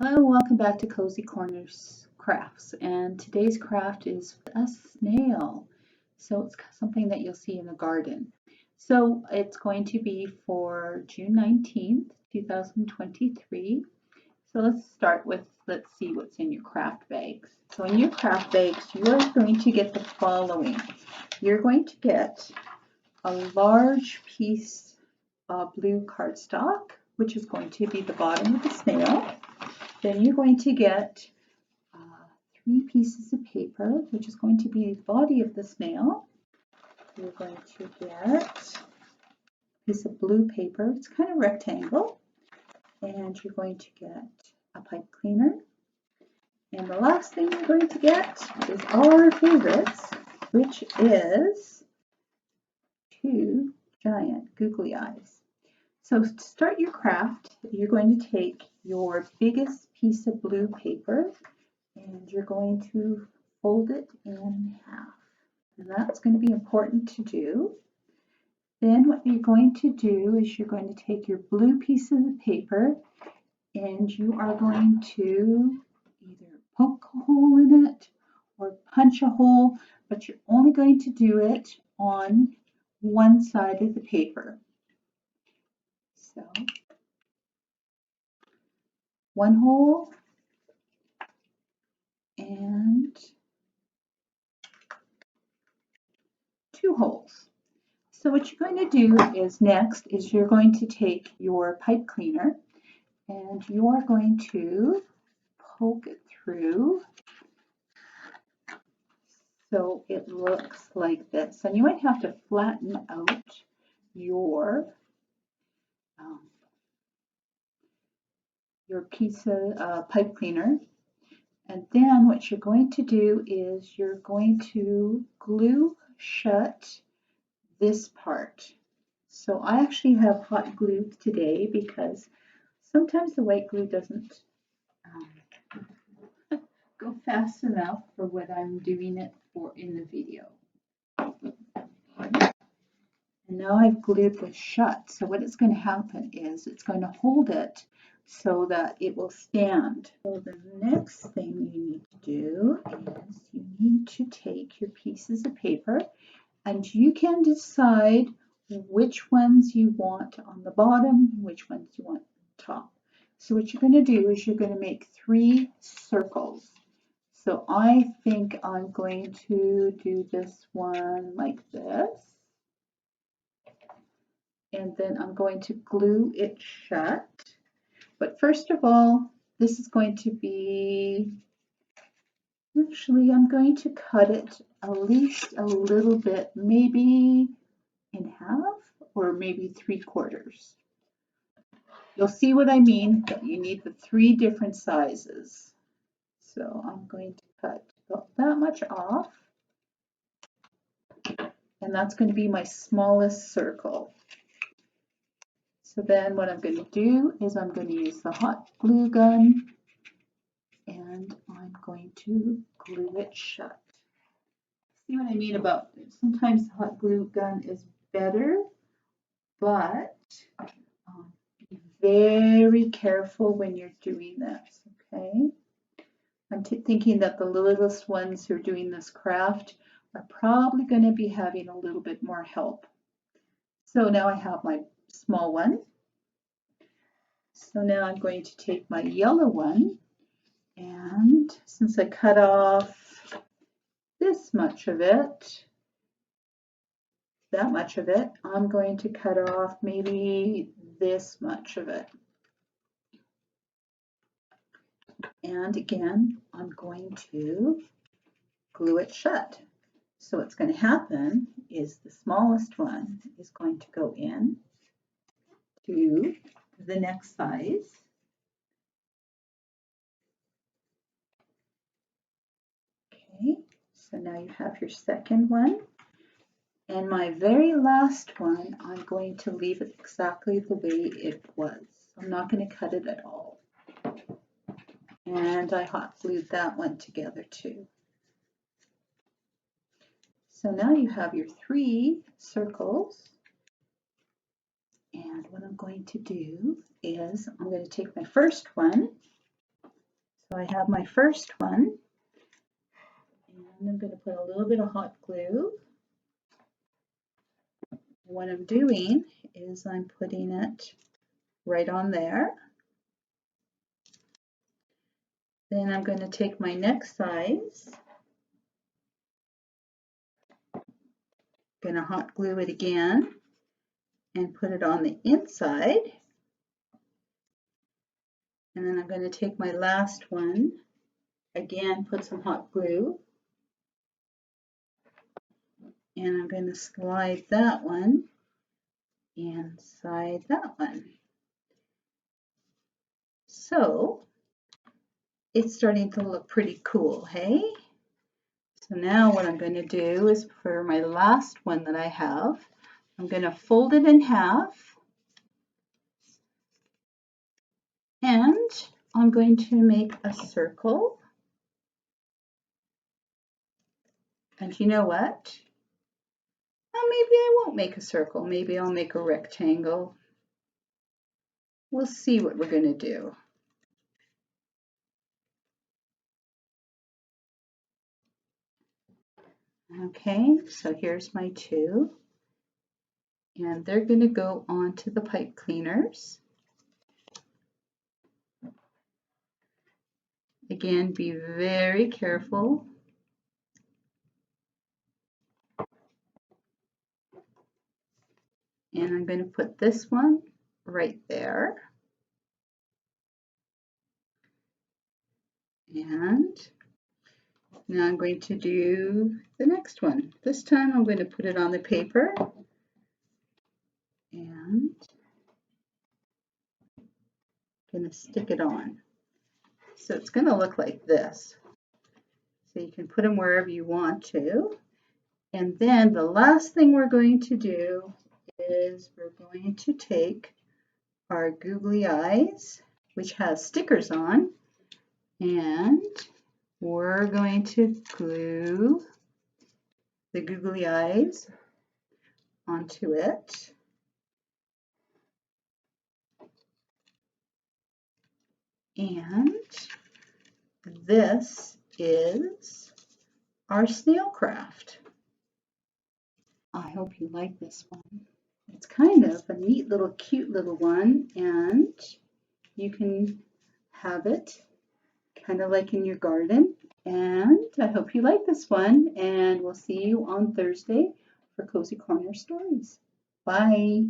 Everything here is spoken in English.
Hello, welcome back to Cozy Corners Crafts, and today's craft is a snail. So it's something that you'll see in the garden. So it's going to be for June 19th, 2023. So let's see what's in your craft bags. So in your craft bags, you are going to get the following. You're going to get a large piece of blue cardstock, which is going to be the bottom of the snail. Then you're going to get 3 pieces of paper, which is going to be the body of the snail. You're going to get a piece of blue paper. It's kind of rectangle. And you're going to get a pipe cleaner. And the last thing you're going to get is our favorites, which is 2 giant googly eyes. So to start your craft, you're going to take your biggest piece of blue paper and you're going to fold it in half. And that's going to be important to do. Then what you're going to do is you're going to take your blue piece of the paper and you are going to either poke a hole in it or punch a hole, but you're only going to do it on one side of the paper. So one hole and 2 holes. So what you're going to do is next is you're going to take your pipe cleaner and you are going to poke it through so it looks like this. And you might have to flatten out your piece of pipe cleaner. And then what you're going to do is you're going to glue shut this part. So I actually have hot glue today because sometimes the white glue doesn't go fast enough for what I'm doing it for in the video. And now I've glued this shut. So what is going to happen is it's going to hold it so that it will stand. So the next thing you need to do is you need to take your pieces of paper and you can decide which ones you want on the bottom, which ones you want on the top. So what you're going to do is you're going to make 3 circles. So I think I'm going to do this one like this. And then I'm going to glue it shut. But first of all, this is going to be, actually I'm going to cut it at least a little bit, maybe in half or maybe 3/4. You'll see what I mean, that you need the 3 different sizes. So I'm going to cut about that much off. And that's going to be my smallest circle. So then what I'm going to do is I'm going to use the hot glue gun and I'm going to glue it shut. See what I mean about sometimes the hot glue gun is better, but be very careful when you're doing this, okay? I'm thinking that the littlest ones who are doing this craft are probably going to be having a little bit more help. So now I have my small one. So now I'm going to take my yellow one, and since I cut off this much of it, that much of it, I'm going to cut off maybe this much of it. And again, I'm going to glue it shut. So what's going to happen is the smallest one is going to go in to the next size. Okay, so now you have your second one. And my very last one, I'm going to leave it exactly the way it was. I'm not going to cut it at all. And I hot glued that one together too. So now you have your 3 circles. And what I'm going to do is I'm going to take my first one So I have my first one, and I'm going to put a little bit of hot glue. What I'm doing is I'm putting it right on there. Then I'm going to take my next size, going to hot glue it again and put it on the inside. And then I'm going to take my last one, again put some hot glue, and I'm going to slide that one inside that one. So it's starting to look pretty cool, hey? So now what I'm going to do is for my last one that I have, I'm going to fold it in half, and I'm going to make a circle. And you know what? Well, maybe I won't make a circle. Maybe I'll make a rectangle. We'll see what we're going to do. Okay, so here's my two, and they're going to go onto the pipe cleaners. Again, be very careful. And I'm going to put this one right there. And now I'm going to do the next one. This time I'm going to put it on the paper and I'm going to stick it on. So it's going to look like this. So you can put them wherever you want to. And then the last thing we're going to do is we're going to take our googly eyes, which has stickers on, and we're going to glue the googly eyes onto it. And this is our snail craft. I hope you like this one. It's kind of a neat little cute little one, and you can have it kind of like in your garden. And I hope you like this one, and we'll see you on Thursday for Cozy Corner Stories. Bye.